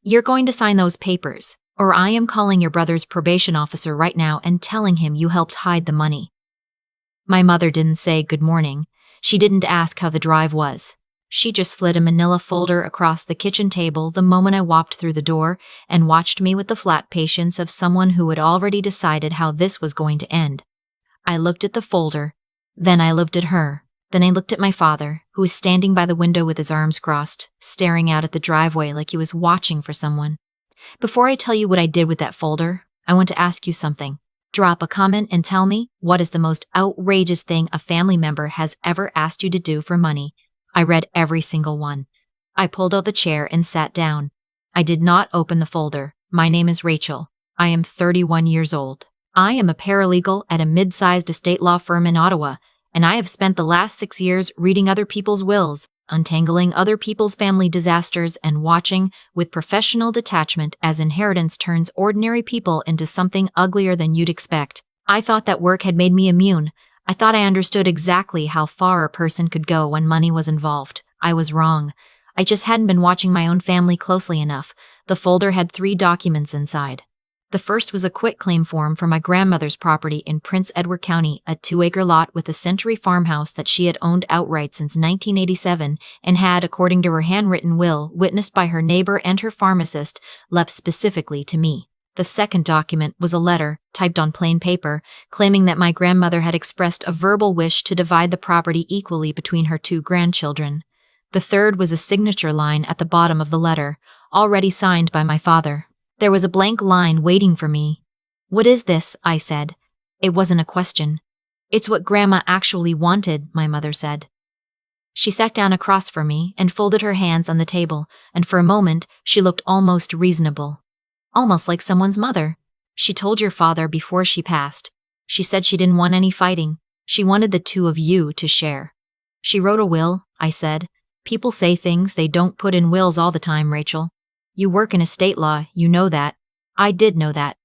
You're going to sign those papers, or I am calling your brother's probation officer right now and telling him you helped hide the money." My mother didn't say good morning. She didn't ask how the drive was. She just slid a manila folder across the kitchen table the moment I walked through the door and watched me with the flat patience of someone who had already decided how this was going to end. I looked at the folder, then I looked at her, then I looked at my father, who was standing by the window with his arms crossed, staring out at the driveway like he was watching for someone. Before I tell you what I did with that folder, I want to ask you something. Drop a comment and tell me, what is the most outrageous thing a family member has ever asked you to do for money? I read every single one. I pulled out the chair and sat down. I did not open the folder. My name is Rachel. I am 31 years old. I am a paralegal at a mid-sized estate law firm in Ottawa, and I have spent the last 6 years reading other people's wills, untangling other people's family disasters, and watching, with professional detachment, as inheritance turns ordinary people into something uglier than you'd expect. I thought that work had made me immune. I thought I understood exactly how far a person could go when money was involved. I was wrong. I just hadn't been watching my own family closely enough. The folder had 3 documents inside. The first was a quitclaim form for my grandmother's property in Prince Edward County, a 2-acre lot with a century farmhouse that she had owned outright since 1987 and had, according to her handwritten will, witnessed by her neighbor and her pharmacist, left specifically to me. The second document was a letter, typed on plain paper, claiming that my grandmother had expressed a verbal wish to divide the property equally between her 2 grandchildren. The third was a signature line at the bottom of the letter, already signed by my father. There was a blank line waiting for me. "What is this?" I said. It wasn't a question. "It's what Grandma actually wanted," my mother said. She sat down across from me and folded her hands on the table, and for a moment she looked almost reasonable. Almost like someone's mother. "She told your father before she passed. She said she didn't want any fighting. She wanted the 2 of you to share." "She wrote a will," I said. "People say things they don't put in wills all the time, Rachel. You work in estate law, you know that." I did know that.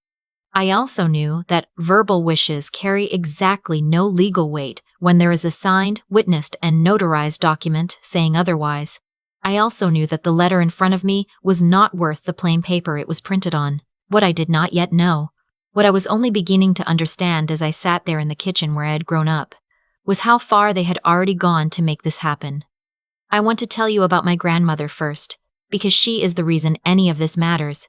I also knew that verbal wishes carry exactly no legal weight when there is a signed, witnessed, and notarized document saying otherwise. I also knew that the letter in front of me was not worth the plain paper it was printed on. What I did not yet know, what I was only beginning to understand as I sat there in the kitchen where I had grown up, was how far they had already gone to make this happen. I want to tell you about my grandmother first, because she is the reason any of this matters.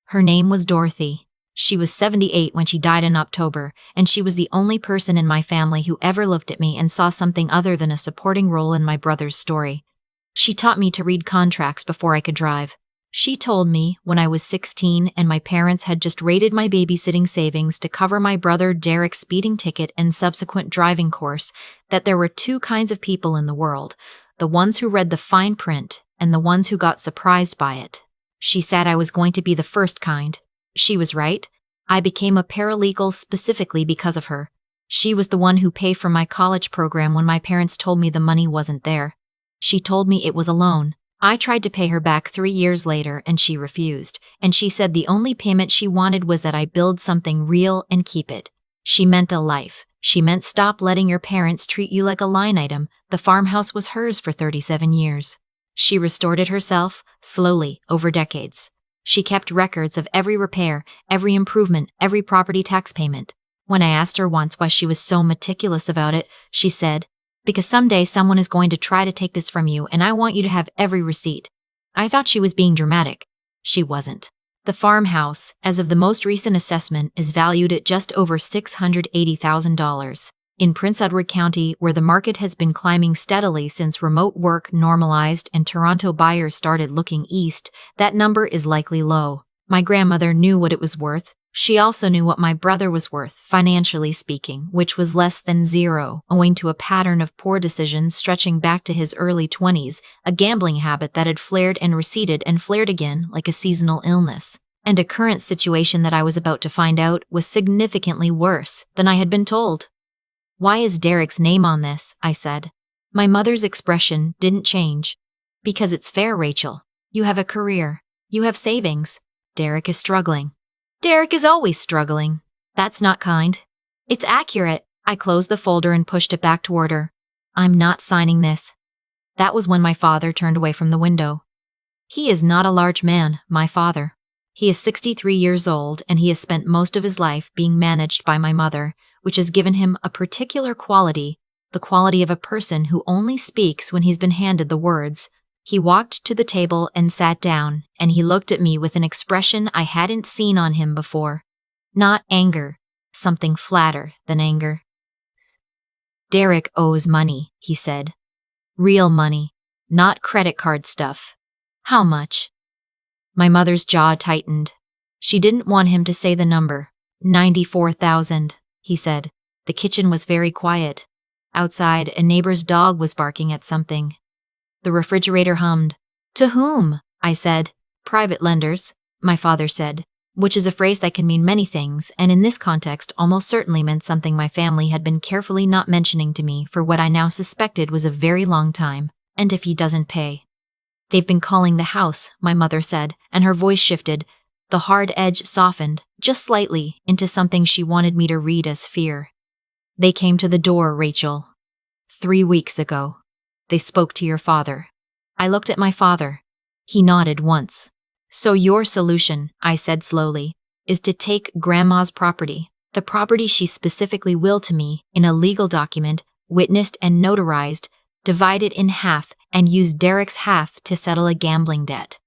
Her name was Dorothy. She was 78 when she died in October, and she was the only person in my family who ever looked at me and saw something other than a supporting role in my brother's story. She taught me to read contracts before I could drive. She told me when I was 16 and my parents had just raided my babysitting savings to cover my brother Derek's speeding ticket and subsequent driving course that there were 2 kinds of people in the world, the ones who read the fine print and the ones who got surprised by it. She said I was going to be the first kind. She was right. I became a paralegal specifically because of her. She was the one who paid for my college program when my parents told me the money wasn't there. She told me it was a loan. I tried to pay her back 3 years later and she refused, and she said the only payment she wanted was that I build something real and keep it. She meant a life. She meant stop letting your parents treat you like a line item. The farmhouse was hers for 37 years. She restored it herself, slowly, over decades. She kept records of every repair, every improvement, every property tax payment. When I asked her once why she was so meticulous about it, she said, "Because someday someone is going to try to take this from you and I want you to have every receipt." I thought she was being dramatic. She wasn't. The farmhouse, as of the most recent assessment, is valued at just over $680,000. In Prince Edward County, where the market has been climbing steadily since remote work normalized and Toronto buyers started looking east, that number is likely low. My grandmother knew what it was worth. She also knew what my brother was worth, financially speaking, which was less than 0, owing to a pattern of poor decisions stretching back to his early 20s, a gambling habit that had flared and receded and flared again like a seasonal illness, and a current situation that I was about to find out was significantly worse than I had been told. "Why is Derek's name on this?" I said. My mother's expression didn't change. "Because it's fair, Rachel. You have a career. You have savings. Derek is struggling." "Derek is always struggling." "That's not kind." "It's accurate." I closed the folder and pushed it back toward her. "I'm not signing this." That was when my father turned away from the window. He is not a large man, my father. He is 63 years old, and he has spent most of his life being managed by my mother, which has given him a particular quality, the quality of a person who only speaks when he's been handed the words. He walked to the table and sat down, and he looked at me with an expression I hadn't seen on him before. Not anger, something flatter than anger. Derek owes money, he said. Real money, not credit card stuff. How much? My mother's jaw tightened. She didn't want him to say the number. 94,000, he said. The kitchen was very quiet. Outside, a neighbor's dog was barking at something. The refrigerator hummed. To whom? I said. Private lenders, my father said, which is a phrase that can mean many things, and in this context almost certainly meant something my family had been carefully not mentioning to me for what I now suspected was a very long time. And if he doesn't pay? They've been calling the house, my mother said, and her voice shifted. The hard edge softened, just slightly, into something she wanted me to read as fear. They came to the door, Rachel. 3 weeks ago. They spoke to your father. I looked at my father. He nodded once. So your solution, I said slowly, is to take Grandma's property, the property she specifically willed to me, in a legal document, witnessed and notarized, divide it in half, and use Derek's half to settle a gambling debt.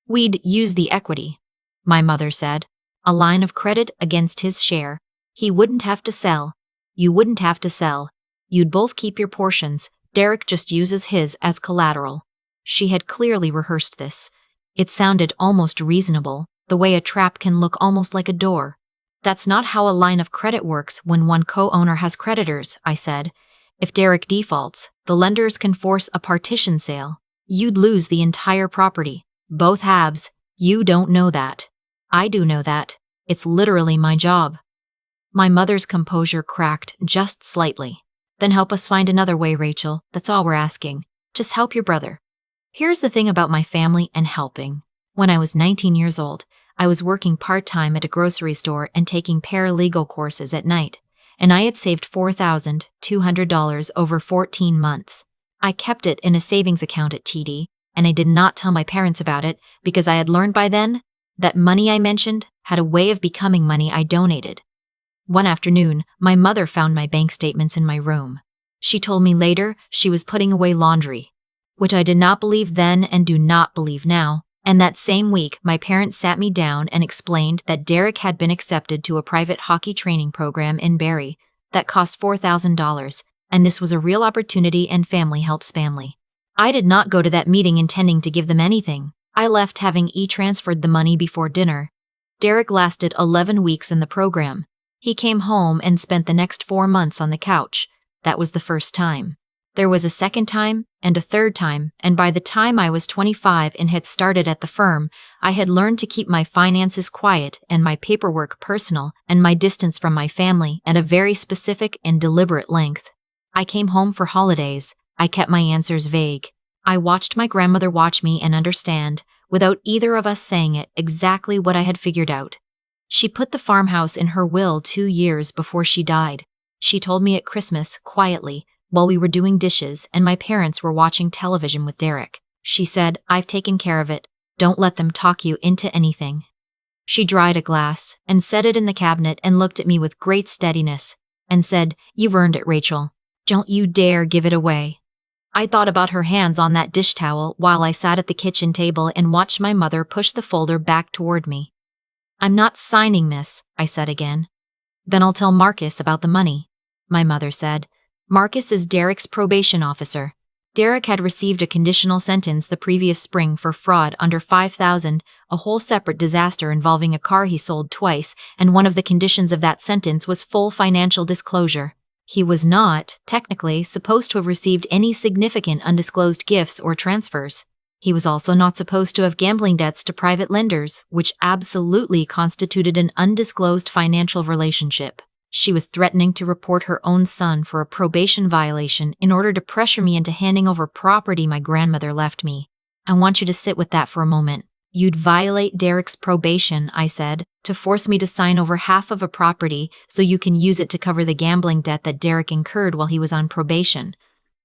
We'd use the equity, my mother said, a line of credit against his share. He wouldn't have to sell. You wouldn't have to sell. You'd both keep your portions. Derek just uses his as collateral. She had clearly rehearsed this. It sounded almost reasonable, the way a trap can look almost like a door. That's not how a line of credit works when one co-owner has creditors, I said. If Derek defaults, the lenders can force a partition sale. You'd lose the entire property. Both halves. You don't know that. I do know that. It's literally my job. My mother's composure cracked just slightly. Then help us find another way, Rachel. That's all we're asking. Just help your brother. Here's the thing about my family and helping. When I was 19 years old, I was working part-time at a grocery store and taking paralegal courses at night, and I had saved $4,200 over 14 months. I kept it in a savings account at TD, and I did not tell my parents about it because I had learned by then that money I mentioned had a way of becoming money I donated. One afternoon, my mother found my bank statements in my room. She told me later she was putting away laundry, which I did not believe then and do not believe now. And that same week, my parents sat me down and explained that Derek had been accepted to a private hockey training program in Barrie that cost $4,000, and this was a real opportunity and family helps family. I did not go to that meeting intending to give them anything. I left having transferred the money before dinner. Derek lasted 11 weeks in the program. He came home and spent the next 4 months on the couch. That was the first time. There was a second time and a third time, and by the time I was 25 and had started at the firm, I had learned to keep my finances quiet and my paperwork personal and my distance from my family at a very specific and deliberate length. I came home for holidays. I kept my answers vague. I watched my grandmother watch me and understand, without either of us saying it, exactly what I had figured out. She put the farmhouse in her will 2 years before she died. She told me at Christmas, quietly, while we were doing dishes and my parents were watching television with Derek. She said, I've taken care of it. Don't let them talk you into anything. She dried a glass and set it in the cabinet and looked at me with great steadiness and said, You've earned it, Rachel. Don't you dare give it away. I thought about her hands on that dish towel while I sat at the kitchen table and watched my mother push the folder back toward me. I'm not signing this, I said again. Then I'll tell Marcus about the money, my mother said. Marcus is Derek's probation officer. Derek had received a conditional sentence the previous spring for fraud under $5,000, a whole separate disaster involving a car he sold twice, and one of the conditions of that sentence was full financial disclosure. He was not, technically, supposed to have received any significant undisclosed gifts or transfers. He was also not supposed to have gambling debts to private lenders, which absolutely constituted an undisclosed financial relationship. She was threatening to report her own son for a probation violation in order to pressure me into handing over property my grandmother left me. I want you to sit with that for a moment. You'd violate Derek's probation, I said, to force me to sign over half of a property so you can use it to cover the gambling debt that Derek incurred while he was on probation.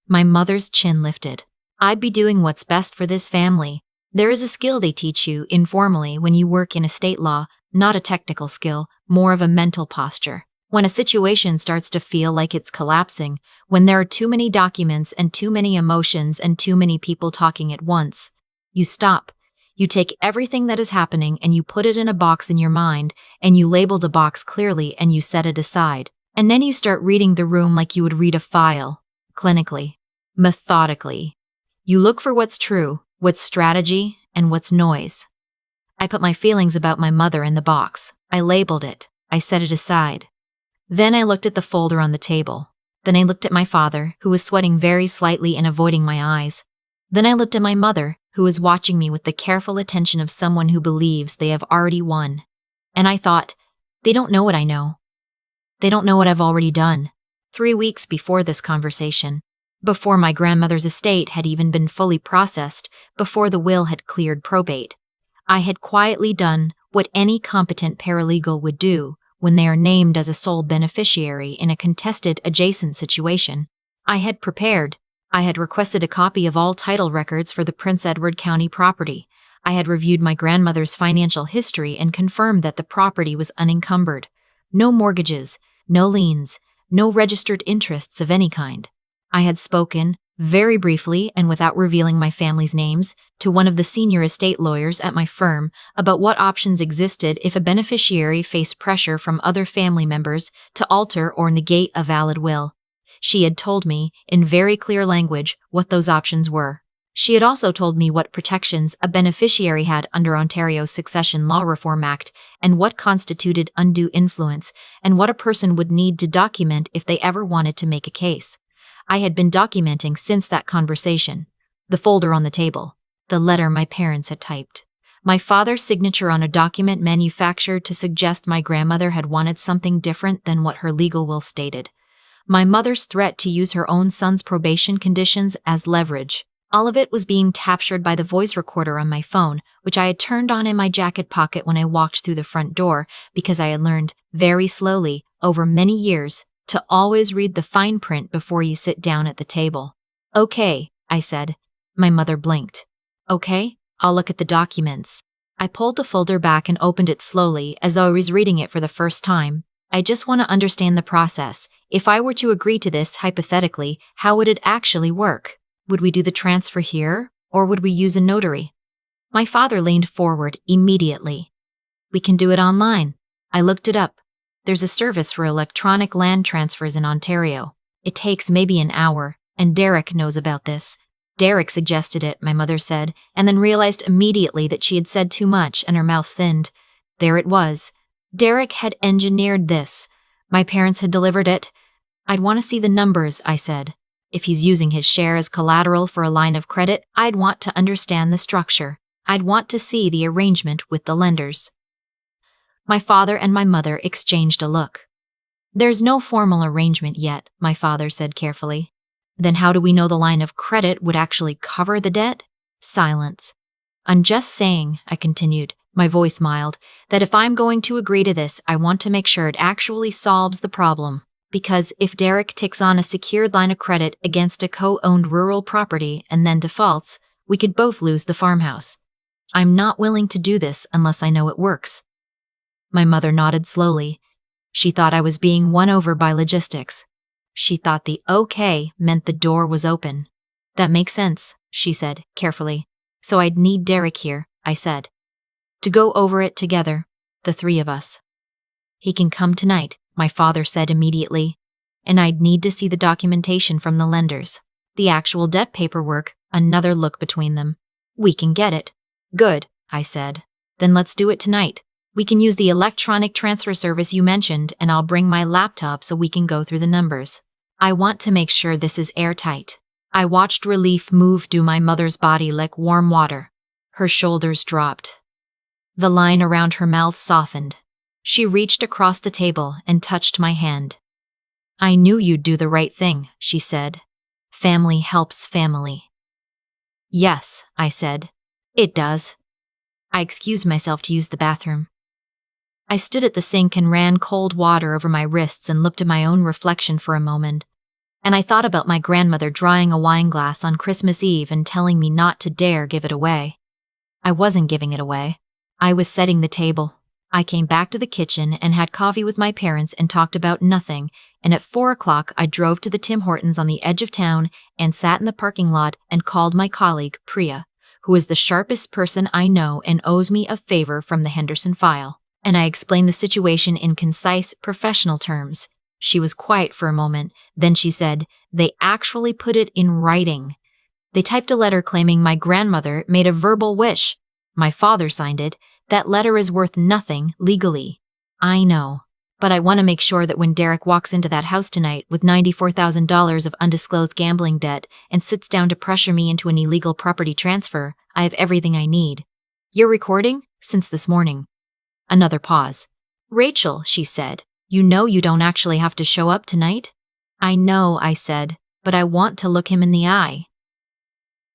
My mother's chin lifted. I'd be doing what's best for this family. There is a skill they teach you informally when you work in estate law, not a technical skill, more of a mental posture. When a situation starts to feel like it's collapsing, when there are too many documents and too many emotions and too many people talking at once, you stop. You take everything that is happening and you put it in a box in your mind, and you label the box clearly and you set it aside. And then you start reading the room like you would read a file, clinically, methodically. You look for what's true, what's strategy, and what's noise. I put my feelings about my mother in the box. I labeled it. I set it aside. Then I looked at the folder on the table. Then I looked at my father, who was sweating very slightly and avoiding my eyes. Then I looked at my mother, who was watching me with the careful attention of someone who believes they have already won. And I thought, they don't know what I know. They don't know what I've already done. 3 weeks before this conversation, before my grandmother's estate had even been fully processed, before the will had cleared probate, I had quietly done what any competent paralegal would do when they are named as a sole beneficiary in a contested adjacent situation. I had prepared. I had requested a copy of all title records for the Prince Edward County property. I had reviewed my grandmother's financial history and confirmed that the property was unencumbered. No mortgages, no liens, no registered interests of any kind. I had spoken, very briefly and without revealing my family's names, to one of the senior estate lawyers at my firm about what options existed if a beneficiary faced pressure from other family members to alter or negate a valid will. She had told me, in very clear language, what those options were. She had also told me what protections a beneficiary had under Ontario's Succession Law Reform Act and what constituted undue influence and what a person would need to document if they ever wanted to make a case. I had been documenting since that conversation. The folder on the table. The letter my parents had typed. My father's signature on a document manufactured to suggest my grandmother had wanted something different than what her legal will stated. My mother's threat to use her own son's probation conditions as leverage. All of it was being captured by the voice recorder on my phone, which I had turned on in my jacket pocket when I walked through the front door because I had learned, very slowly, over many years, to always read the fine print before you sit down at the table. Okay, I said. My mother blinked. Okay, I'll look at the documents. I pulled the folder back and opened it slowly as though I was reading it for the first time. I just want to understand the process. If I were to agree to this, hypothetically, how would it actually work? Would we do the transfer here, or would we use a notary? My father leaned forward immediately. We can do it online. I looked it up. There's a service for electronic land transfers in Ontario. It takes maybe an hour, and Derek knows about this. Derek suggested it, my mother said, and then realized immediately that she had said too much and her mouth thinned. There it was. Derek had engineered this. My parents had delivered it. I'd want to see the numbers, I said. If he's using his share as collateral for a line of credit, I'd want to understand the structure. I'd want to see the arrangement with the lenders. My father and my mother exchanged a look. There's no formal arrangement yet, my father said carefully. Then how do we know the line of credit would actually cover the debt? Silence. I'm just saying, I continued, my voice mild, that if I'm going to agree to this, I want to make sure it actually solves the problem. Because if Derek takes on a secured line of credit against a co-owned rural property and then defaults, we could both lose the farmhouse. I'm not willing to do this unless I know it works. My mother nodded slowly. She thought I was being won over by logistics. She thought the okay meant the door was open. That makes sense, she said, carefully. So I'd need Derek here, I said. To go over it together, the three of us. He can come tonight, my father said immediately. And I'd need to see the documentation from the lenders. The actual debt paperwork, another look between them. We can get it. Good, I said. Then let's do it tonight. We can use the electronic transfer service you mentioned, and I'll bring my laptop so we can go through the numbers. I want to make sure this is airtight. I watched relief move through my mother's body like warm water. Her shoulders dropped. The line around her mouth softened. She reached across the table and touched my hand. I knew you'd do the right thing, she said. Family helps family. Yes, I said. It does. I excused myself to use the bathroom. I stood at the sink and ran cold water over my wrists and looked at my own reflection for a moment. And I thought about my grandmother drying a wine glass on Christmas Eve and telling me not to dare give it away. I wasn't giving it away. I was setting the table. I came back to the kitchen and had coffee with my parents and talked about nothing, and at 4 o'clock I drove to the Tim Hortons on the edge of town and sat in the parking lot and called my colleague, Priya, who is the sharpest person I know and owes me a favor from the Henderson file. And I explained the situation in concise, professional terms. She was quiet for a moment, then she said, "They actually put it in writing. They typed a letter claiming my grandmother made a verbal wish. My father signed it. That letter is worth nothing legally." I know, but I want to make sure that when Derek walks into that house tonight with $94,000 of undisclosed gambling debt and sits down to pressure me into an illegal property transfer, I have everything I need. "You're recording?" "Since this morning." Another pause. "Rachel," she said, "you know you don't actually have to show up tonight?" "I know," I said, "but I want to look him in the eye."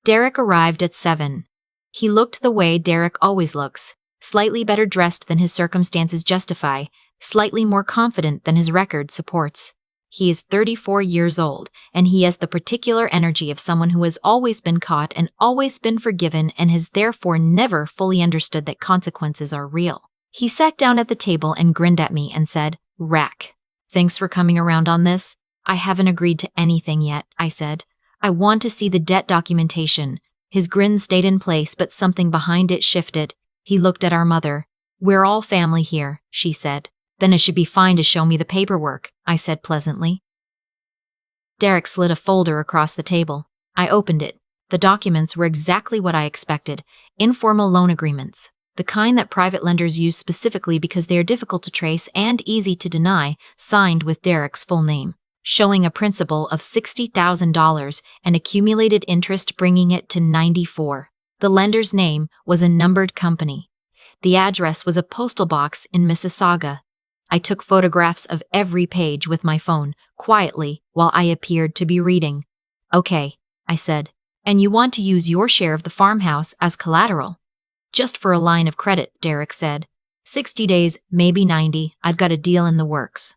Derek arrived at 7. He looked the way Derek always looks, slightly better dressed than his circumstances justify, slightly more confident than his record supports. He is 34 years old, and he has the particular energy of someone who has always been caught and always been forgiven and has therefore never fully understood that consequences are real. He sat down at the table and grinned at me and said, "Rack. Thanks for coming around on this." "I haven't agreed to anything yet," I said. "I want to see the debt documentation." His grin stayed in place, but something behind it shifted. He looked at our mother. "We're all family here," she said. "Then it should be fine to show me the paperwork," I said pleasantly. Derek slid a folder across the table. I opened it. The documents were exactly what I expected. Informal loan agreements. The kind that private lenders use specifically because they are difficult to trace and easy to deny, signed with Derek's full name, showing a principal of $60,000 and accumulated interest bringing it to 94. The lender's name was a numbered company. The address was a postal box in Mississauga. I took photographs of every page with my phone, quietly, while I appeared to be reading. "Okay," I said, "and you want to use your share of the farmhouse as collateral?" "Just for a line of credit," Derek said. 60 days, maybe 90, I've got a deal in the works."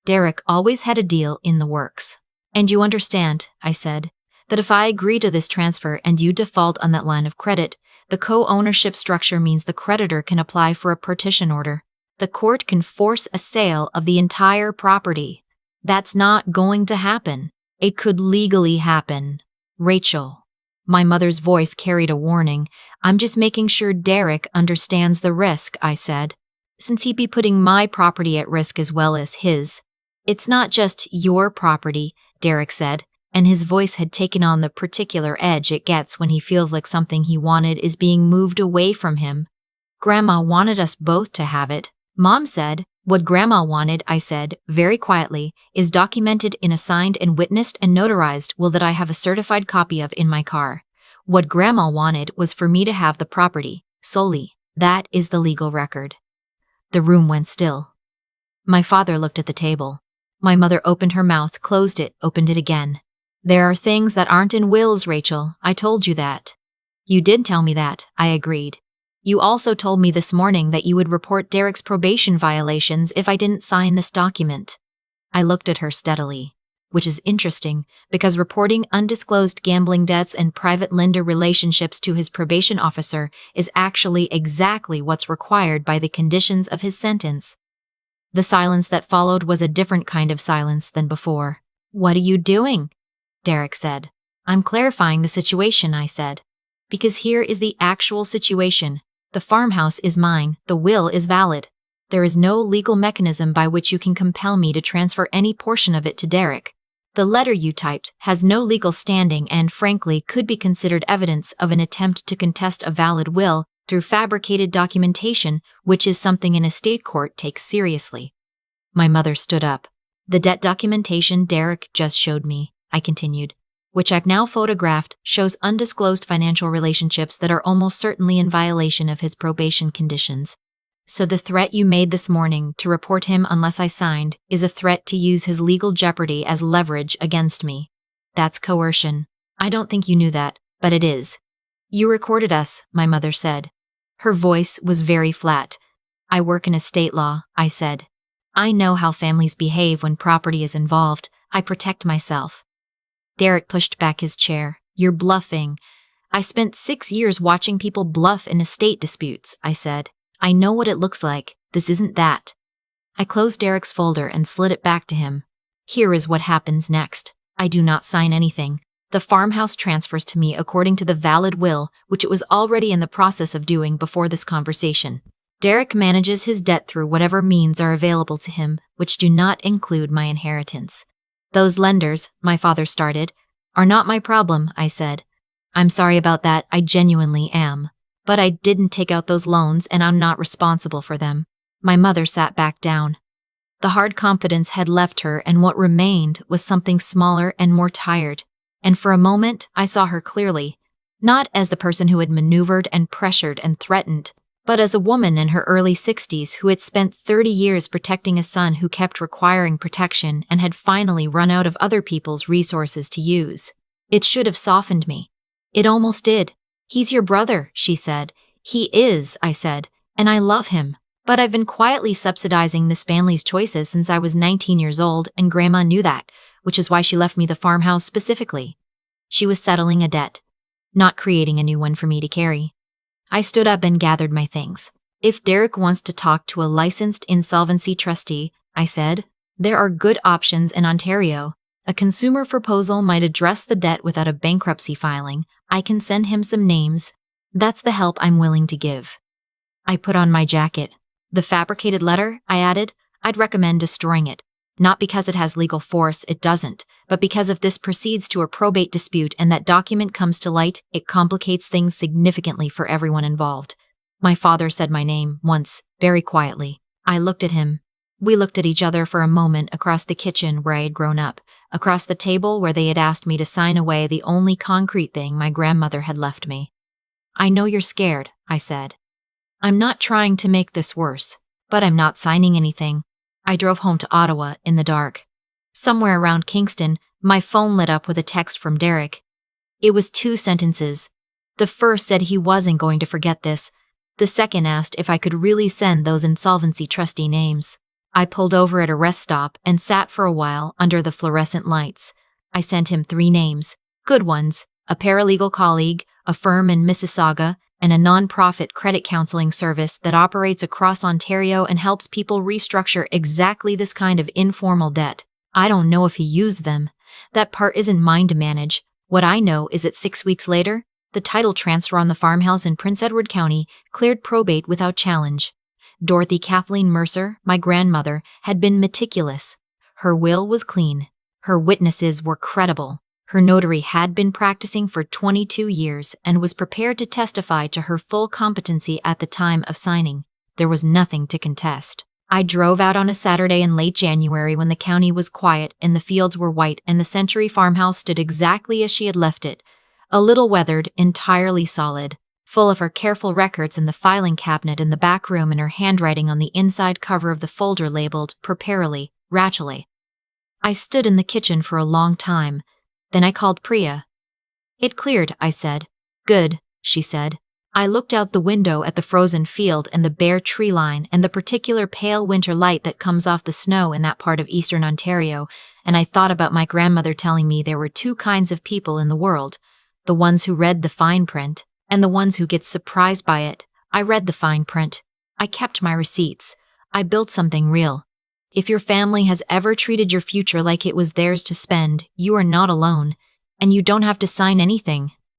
Derek always had a deal in the works. "And you understand," I said, "that if I agree to this transfer and you default on that line of credit, the co-ownership structure means the creditor can apply for a partition order. The court can force a sale of the entire property. That's not going to happen. It could legally happen. Rachel." My mother's voice carried a warning. "I'm just making sure Derek understands the risk," I said, "since he'd be putting my property at risk as well as his." "It's not just your property," Derek said, and his voice had taken on the particular edge it gets when he feels like something he wanted is being moved away from him. "Grandma wanted us both to have it." Mom said, "What Grandma wanted," I said, very quietly, "is documented in a signed and witnessed and notarized will that I have a certified copy of in my car. What Grandma wanted was for me to have the property, solely. That is the legal record." The room went still. My father looked at the table. My mother opened her mouth, closed it, opened it again. "There are things that aren't in wills, Rachel. I told you that." "You did tell me that," I agreed. "You also told me this morning that you would report Derek's probation violations if I didn't sign this document." I looked at her steadily, which is interesting because reporting undisclosed gambling debts and private lender relationships to his probation officer is actually exactly what's required by the conditions of his sentence. The silence that followed was a different kind of silence than before. "What are you doing?" Derek said. "I'm clarifying the situation," I said. "Because here is the actual situation. The farmhouse is mine. The will is valid. There is no legal mechanism by which you can compel me to transfer any portion of it to Derek. The letter you typed has no legal standing and, frankly, could be considered evidence of an attempt to contest a valid will through fabricated documentation, which is something an estate court takes seriously." My mother stood up. "The debt documentation Derek just showed me," I continued, "which I've now photographed, shows undisclosed financial relationships that are almost certainly in violation of his probation conditions. So the threat you made this morning to report him unless I signed is a threat to use his legal jeopardy as leverage against me. That's coercion. I don't think you knew that, but it is." "You recorded us," my mother said. Her voice was very flat. "I work in estate law," I said. "I know how families behave when property is involved. I protect myself." Derek pushed back his chair. "You're bluffing." I spent 6 years watching people bluff in estate disputes, I said. I know what it looks like. This isn't that. I closed Derek's folder and slid it back to him. Here is what happens next. I do not sign anything. The farmhouse transfers to me according to the valid will, which it was already in the process of doing before this conversation. Derek manages his debt through whatever means are available to him, which do not include my inheritance. Those lenders, my father started, are not my problem, I said. I'm sorry about that, I genuinely am. But I didn't take out those loans and I'm not responsible for them. My mother sat back down. The hard confidence had left her and what remained was something smaller and more tired. And for a moment, I saw her clearly, not as the person who had maneuvered and pressured and threatened, but as a woman in her early 60s who had spent 30 years protecting a son who kept requiring protection and had finally run out of other people's resources to use. It should have softened me. It almost did. He's your brother, she said. He is, I said, and I love him. But I've been quietly subsidizing this family's choices since I was 19 years old, and Grandma knew that, which is why she left me the farmhouse specifically. She was settling a debt, not creating a new one for me to carry. I stood up and gathered my things. If Derek wants to talk to a licensed insolvency trustee, I said, there are good options in Ontario. A consumer proposal might address the debt without a bankruptcy filing. I can send him some names. That's the help I'm willing to give. I put on my jacket. The fabricated letter, I added, I'd recommend destroying it. Not because it has legal force, it doesn't, but because if this proceeds to a probate dispute and that document comes to light, it complicates things significantly for everyone involved. My father said my name once, very quietly. I looked at him. We looked at each other for a moment across the kitchen where I had grown up, across the table where they had asked me to sign away the only concrete thing my grandmother had left me. I know you're scared, I said. I'm not trying to make this worse, but I'm not signing anything. I drove home to Ottawa in the dark. Somewhere around Kingston, my phone lit up with a text from Derek. It was 2 sentences. The first said he wasn't going to forget this. The second asked if I could really send those insolvency trustee names. I pulled over at a rest stop and sat for a while under the fluorescent lights. I sent him 3 names, good ones, a paralegal colleague, a firm in Mississauga, and a non-profit credit counseling service that operates across Ontario and helps people restructure exactly this kind of informal debt. I don't know if he used them. That part isn't mine to manage. What I know is that 6 weeks later, the title transfer on the farmhouse in Prince Edward County cleared probate without challenge. Dorothy Kathleen Mercer, my grandmother, had been meticulous. Her will was clean. Her witnesses were credible. Her notary had been practicing for 22 years and was prepared to testify to her full competency at the time of signing. There was nothing to contest. I drove out on a Saturday in late January when the county was quiet and the fields were white and the Century farmhouse stood exactly as she had left it, a little weathered, entirely solid, full of her careful records in the filing cabinet in the back room and her handwriting on the inside cover of the folder labeled Properly, Rachele. I stood in the kitchen for a long time. Then I called Priya. It cleared, I said. Good, she said. I looked out the window at the frozen field and the bare tree line and the particular pale winter light that comes off the snow in that part of eastern Ontario, and I thought about my grandmother telling me there were 2 kinds of people in the world, the ones who read the fine print and the ones who get surprised by it. I read the fine print. I kept my receipts. I built something real. If your family has ever treated your future like it was theirs to spend, you are not alone, and you don't have to sign anything.